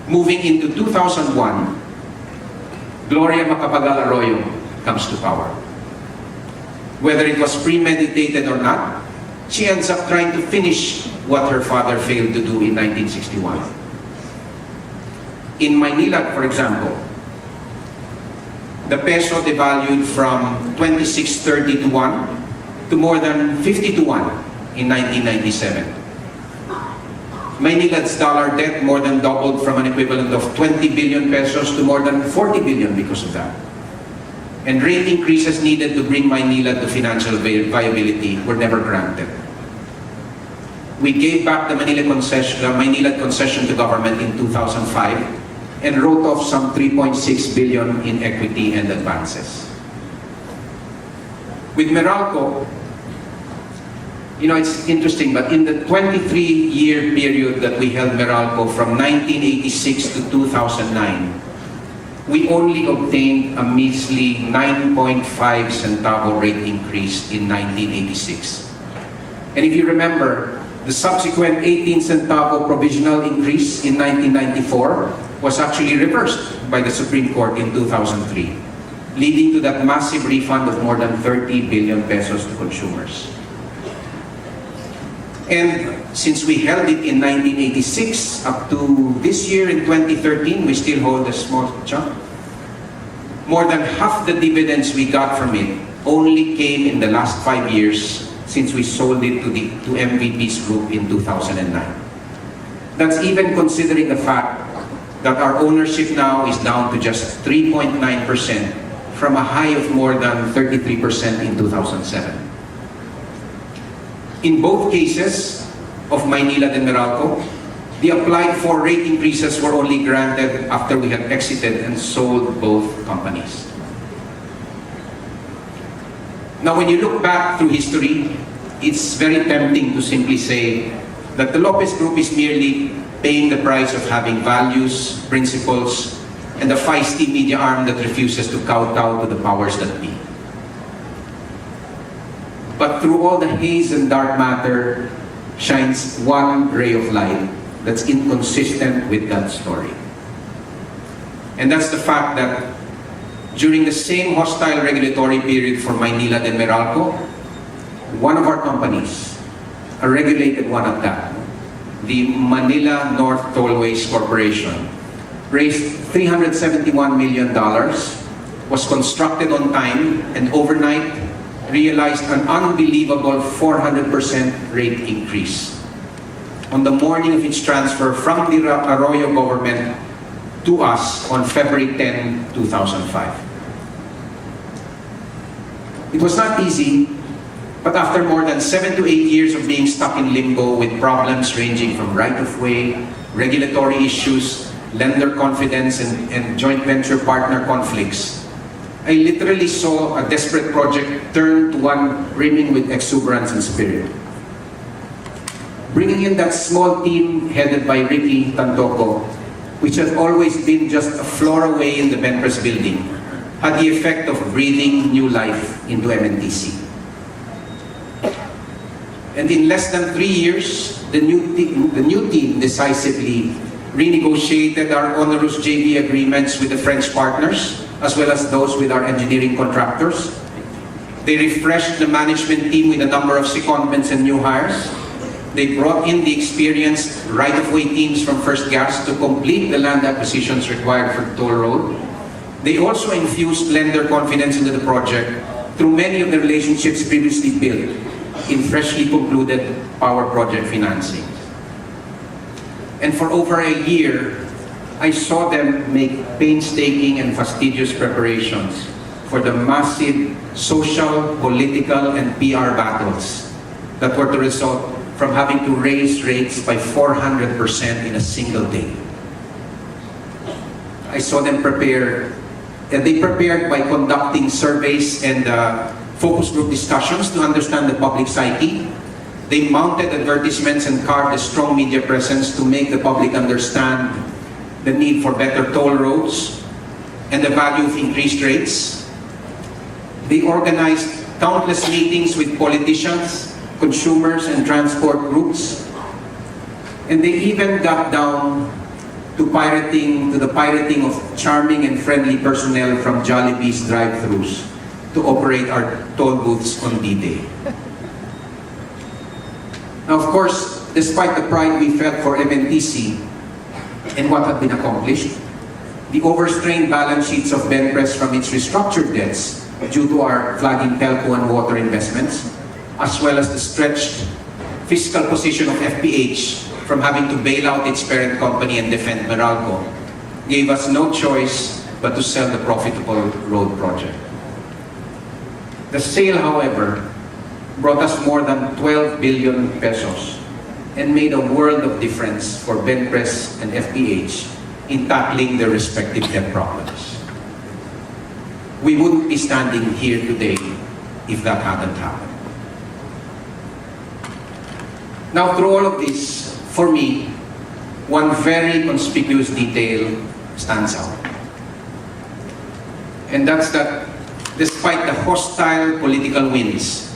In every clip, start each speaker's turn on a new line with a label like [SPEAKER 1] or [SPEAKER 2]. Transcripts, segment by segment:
[SPEAKER 1] Moving into 2001, Gloria Macapagal Arroyo comes to power. Whether it was premeditated or not, she ends up trying to finish what her father failed to do in 1961. In Maynila, for example, the peso devalued from 26.30 to 1 to more than 50 to 1 in 1997. Maynila's dollar debt more than doubled from an equivalent of 20 billion pesos to more than 40 billion because of that. And rate increases needed to bring Maynila to financial viability were never granted. We gave back the Maynila concession to government in 2005 and wrote off some 3.6 billion in equity and advances. With Meralco, you know, it's interesting, but in the 23-year period that we held Meralco from 1986 to 2009, we only obtained a measly 9.5 centavo rate increase in 1986. And if you remember, the subsequent 18 centavo provisional increase in 1994 was actually reversed by the Supreme Court in 2003, leading to that massive refund of more than 30 billion pesos to consumers. And since we held it in 1986 up to this year in 2013, we still hold a small chunk. More than half the dividends we got from it only came in the last 5 years since we sold it to MVP's group in 2009. That's even considering the fact that our ownership now is down to just 3.9% from a high of more than 33% in 2007. In both cases of Maynila and Meralco, the applied for rate increases were only granted after we had exited and sold both companies. Now, when you look back through history, it's very tempting to simply say that the Lopez Group is merely paying the price of having values, principles, and a feisty media arm that refuses to kowtow to the powers that be. But through all the haze and dark matter shines one ray of light that's inconsistent with that story. And that's the fact that during the same hostile regulatory period for Maynila and Meralco, one of our companies, a regulated one at that, the Manila North Tollways Corporation, raised $371 million, was constructed on time, and overnight realized an unbelievable 400% rate increase on the morning of its transfer from the Arroyo government to us on February 10, 2005. It was not easy, but after more than 7 to 8 years of being stuck in limbo with problems ranging from right-of-way, regulatory issues, lender confidence, and joint venture partner conflicts, I literally saw a desperate project turn to one brimming with exuberance and spirit. Bringing in that small team headed by Ricky Tantoco, which had always been just a floor away in the Benpress building, had the effect of breathing new life into MNTC. And in less than 3 years, the new team decisively renegotiated our onerous JV agreements with the French partners, as well as those with our engineering contractors. They refreshed the management team with a number of secondments and new hires. They brought in the experienced right-of-way teams from First Gas to complete the land acquisitions required for the toll road. They also infused lender confidence into the project through many of the relationships previously built in freshly concluded power project financing. And for over a year, I saw them make painstaking and fastidious preparations for the massive social, political, and PR battles that were to result from having to raise rates by 400% in a single day. I saw them prepare, and they prepared by conducting surveys and focus group discussions to understand the public psyche. They mounted advertisements and carved a strong media presence to make the public understand the need for better toll roads and the value of increased rates. They organized countless meetings with politicians, consumers, and transport groups. And they even got down to the pirating of charming and friendly personnel from Jollibee's drive-thrus to operate our toll booths on D-Day. Now, of course, despite the pride we felt for MNTC and what had been accomplished, the overstrained balance sheets of Benpres from its restructured debts due to our flagging telco and water investments, as well as the stretched fiscal position of FPH from having to bail out its parent company and defend Meralco, gave us no choice but to sell the profitable road project. The sale, however, brought us more than 12 billion pesos and made a world of difference for Benpres and FPH in tackling their respective debt problems. We wouldn't be standing here today if that hadn't happened. Now, through all of this, for me, one very conspicuous detail stands out. And that's that despite the hostile political winds,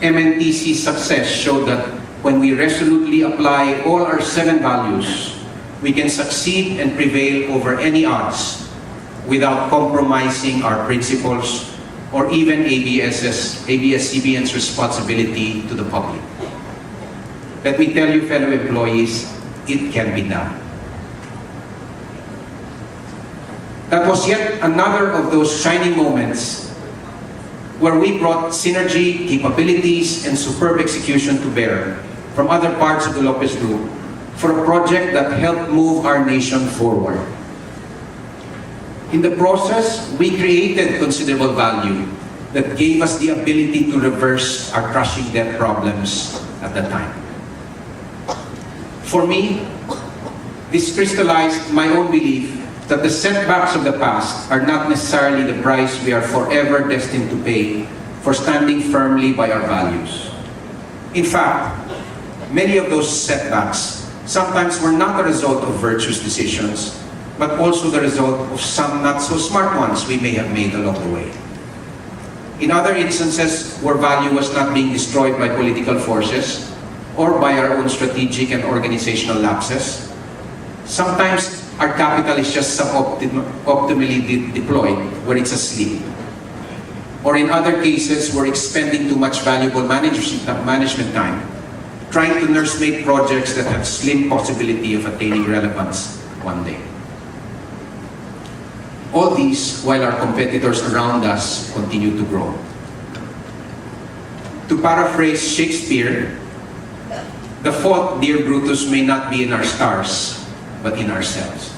[SPEAKER 1] MNTC's success showed that when we resolutely apply all our 7 values, we can succeed and prevail over any odds without compromising our principles or even ABS-CBN's responsibility to the public. Let me tell you, fellow employees, it can be done. That was yet another of those shining moments where we brought synergy, capabilities, and superb execution to bear from other parts of the Lopez Group for a project that helped move our nation forward. In the process, we created considerable value that gave us the ability to reverse our crushing debt problems at the time. For me, this crystallized my own belief that the setbacks of the past are not necessarily the price we are forever destined to pay for standing firmly by our values. In fact, many of those setbacks sometimes were not the result of virtuous decisions, but also the result of some not so smart ones we may have made along the way. In other instances where value was not being destroyed by political forces or by our own strategic and organizational lapses, sometimes our capital is just optimally deployed where it's asleep. Or in other cases, we're expending too much valuable management time trying to nursemaid projects that have slim possibility of attaining relevance one day. All these while our competitors around us continue to grow. To paraphrase Shakespeare, the fault, dear Brutus, may not be in our stars, but in ourselves.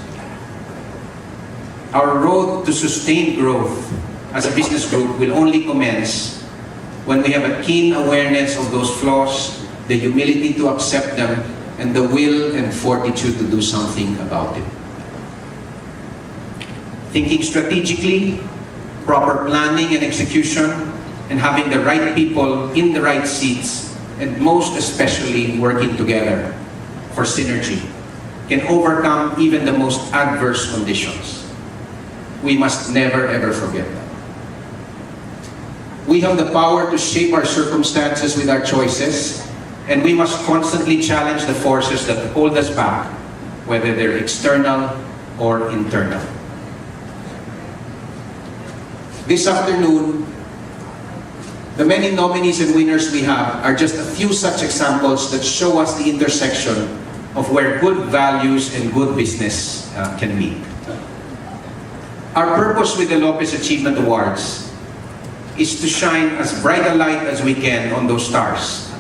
[SPEAKER 1] Our road to sustained growth as a business group will only commence when we have a keen awareness of those flaws, the humility to accept them, and the will and fortitude to do something about it. Thinking strategically, proper planning and execution, and having the right people in the right seats, and most especially working together for synergy, can overcome even the most adverse conditions. We must never ever forget that. We have the power to shape our circumstances with our choices, and we must constantly challenge the forces that hold us back, whether they're external or internal. This afternoon, the many nominees and winners we have are just a few such examples that show us the intersection of where good values and good business can meet. Our purpose with the Lopez Achievement Awards is to shine as bright a light as we can on those stars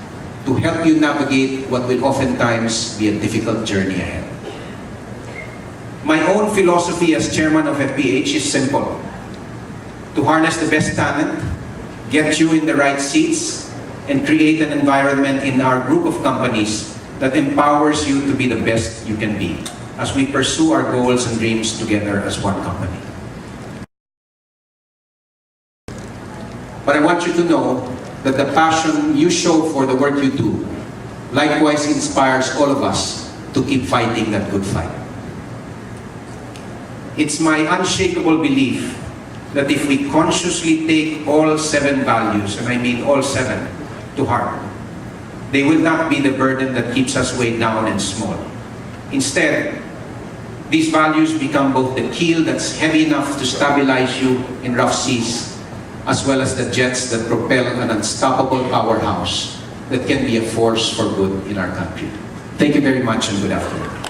[SPEAKER 1] to help you navigate what will oftentimes be a difficult journey ahead. My own philosophy as chairman of FPH is simple: to harness the best talent, get you in the right seats, and create an environment in our group of companies that empowers you to be the best you can be as we pursue our goals and dreams together as one company. But I want you to know that the passion you show for the work you do likewise inspires all of us to keep fighting that good fight. It's my unshakable belief that if we consciously take all 7 values, and I mean all 7, to heart, they will not be the burden that keeps us weighed down and small. Instead, These values become both the keel that's heavy enough to stabilize you in rough seas, as well as the jets that propel an unstoppable powerhouse that can be a force for good in our country. Thank you very much and good afternoon.